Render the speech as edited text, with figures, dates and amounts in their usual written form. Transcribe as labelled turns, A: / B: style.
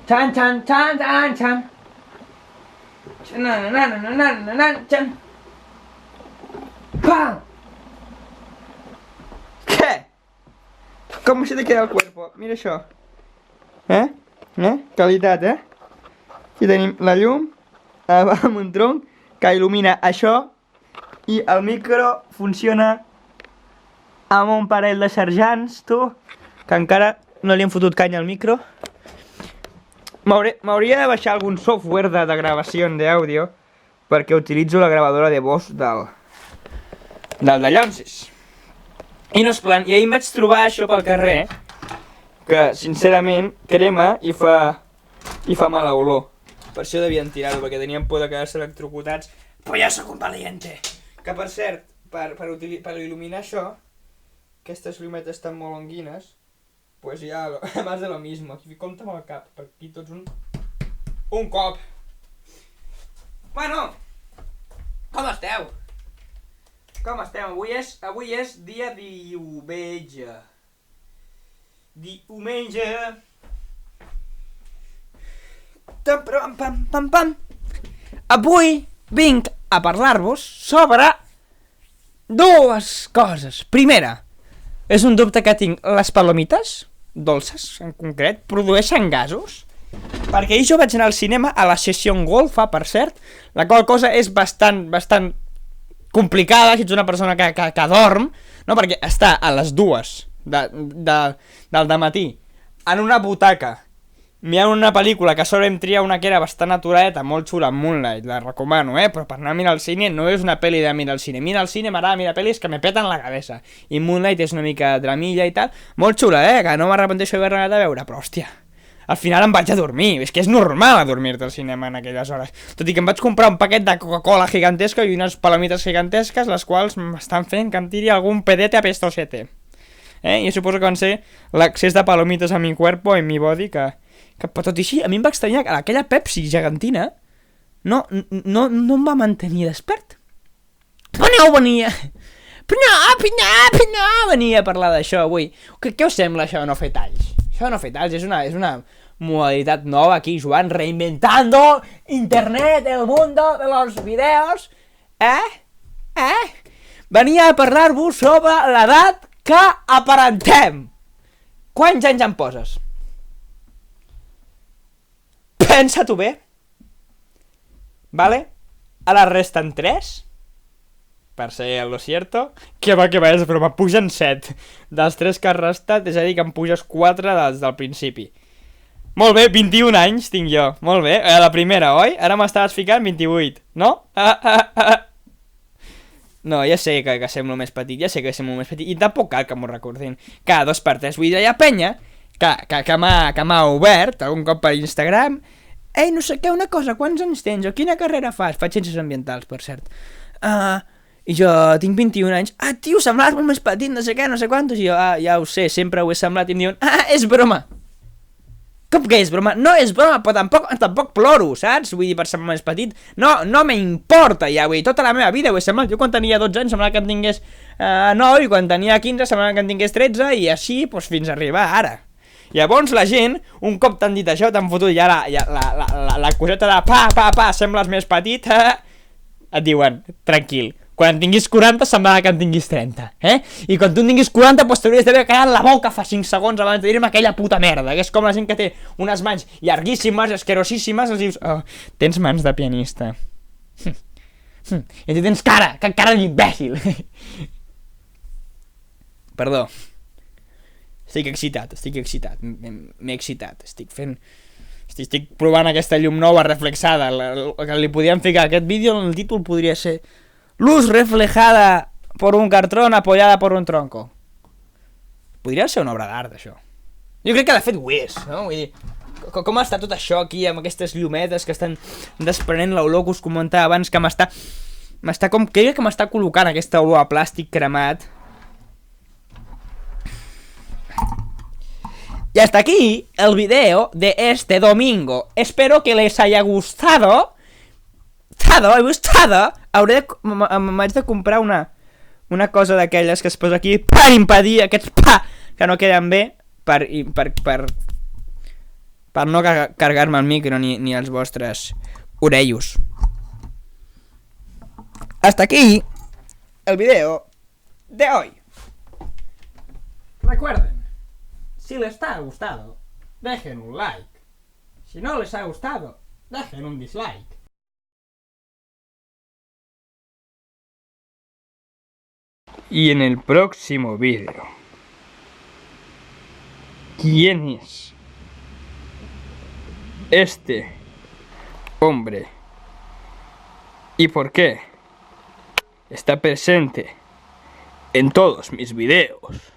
A: Chan, chan, chan, chan, chan. Chan. ¡Pam! ¿Qué? ¿Cómo se te queda el cuerpo? Mira això. Qualitat, Aquí tenim la llum amb un tronc que il·lumina això i el micro funciona amb un parell de serjants, tu, que encara no li han fotut canya al micro. M'hauria de baixar algun software de gravació d'àudio perquè utilitzo la gravadora de voz del Dallonses. I no és plan, i ahir em vaig trobar això pel carrer que sincerament crema i fa mala olor. Per això devien tirar-ho, perquè tenien por de quedar-se electrocutats. Però ja sóc un valiente. Que per cert, per il·luminar això, aquestes llumetes tan molonguines, pues ja, más de lo mismo. Aquí compta amb el cap, per aquí tots un cop. Bueno, com esteu? Com estem? Avui és dia diumenge. Avui vinc a parlar-vos sobre dues coses. Primera, és un dubte que tinc. Les palomites, dolces en concret, produeixen gasos? Perquè ahir jo vaig anar al cinema a la Session Golfa, per cert, la qual cosa és bastant complicada si ets una persona que dorm, no? Perquè està a les 2 del dematí en una butaca mirant una pel·lícula que sort vam triar una que era bastant aturadeta, molt xula, Moonlight, la recomano, però per anar a mirar al cine no és una pel·li de mirar al cine. Mira al cine, m'agrada mirar pel·lis que me peten la cabeza. I Moonlight és una mica dramilla i tal. Molt xula, que no m'arrepenteixo d'haver anat a veure, però hòstia, al final em vaig a dormir. És que és normal adormir-te al cinema en aquelles hores. Tot i que em vaig comprar un paquet de Coca-Cola gigantesca i unes palomites gigantesques, les quals m'estan fent que em tiri algun pedete apestosete. I suposo que van ser l'accés de palomites a mi cuerpo, en mi body, que per tot i així, a mi em va estranyar que aquella Pepsi gegantina no em va mantenir despert. Però no venia a parlar d'això avui. Què us sembla això de no fer talls? Això de no fer talls és una modalitat nova aquí, Joan, reinventando internet, el mundo de los videos. Venia a parlar-vos sobre l'edat que aparentem. Quants anys em poses? Pensa-t'ho bé. ¿Vale? Ara resten 3. Per ser lo cierto. Que va, és broma. Pugen 7. Dels 3 que has restat, és a dir, que em puges 4 des del principi. Molt bé, 21 anys tinc jo. Molt bé. La primera, oi? Ara m'estaves ficant 28, no? No, ja sé que semblo més petit. I tampoc cal que m'ho recordin. Cada 2 per 3. Vull dir, hi ha penya que m'ha obert algun cop per Instagram. Ei, no sé què, una cosa, quants anys tens? O quina carrera fas? Faig ciències ambientals, per cert. I jo tinc 21 anys. Tio, semblaves molt més petit, no sé què, no sé quantos. I jo, ja ho sé, sempre ho he semblat. I em diuen, és broma. Com que és broma? No és broma, però tampoc ploro, saps? Vull dir, per semblar més petit. No m'importa, ja, vull dir, tota la meva vida ho he semblat. Jo quan tenia 12 anys semblava que en tingués 9, i quan tenia 15 semblava que en tingués 13, i així, doncs, fins a arribar ara. Llavors la gent, un cop t'han dit això, t'han fotut ja la coseta de sembles més petit, et diuen, tranquil, quan en tinguis 40 semblava que en tinguis 30, I quan tu en tinguis 40, doncs t'hauries d'haver callat la boca fa 5 segons abans de dir-me aquella puta merda, que és com la gent que té unes mans llarguíssimes, asquerosíssimes, els dius, tens mans de pianista. I tu tens cara d'imbècil. Perdó. Estic excitat, m'he excitat, estic provant aquesta llum nova reflexada, que li podíem ficar aquest vídeo, el títol podria ser Luz reflejada por un cartrón apoyada por un tronco. Podria ser una obra d'art, això. Jo crec que de fet ho és, no? Vull dir, com està tot això aquí, amb aquestes llumetes que estan desprenent l'olor que us comentava abans, que crec que m'està col·locant aquesta olor a plàstic cremat. Y hasta aquí el video de este domingo. Espero que les haya gustado. M'haig de comprar una cosa d'aquelles que es posa aquí per impedir aquests que no queden bé, per per no cargar-me el micro ni els vostres orellos. Hasta aquí el video de hoy. Recuerden, si les ha gustado, dejen un like. Si no les ha gustado, dejen un dislike. Y en el próximo video, ¿quién es este hombre y por qué está presente en todos mis videos?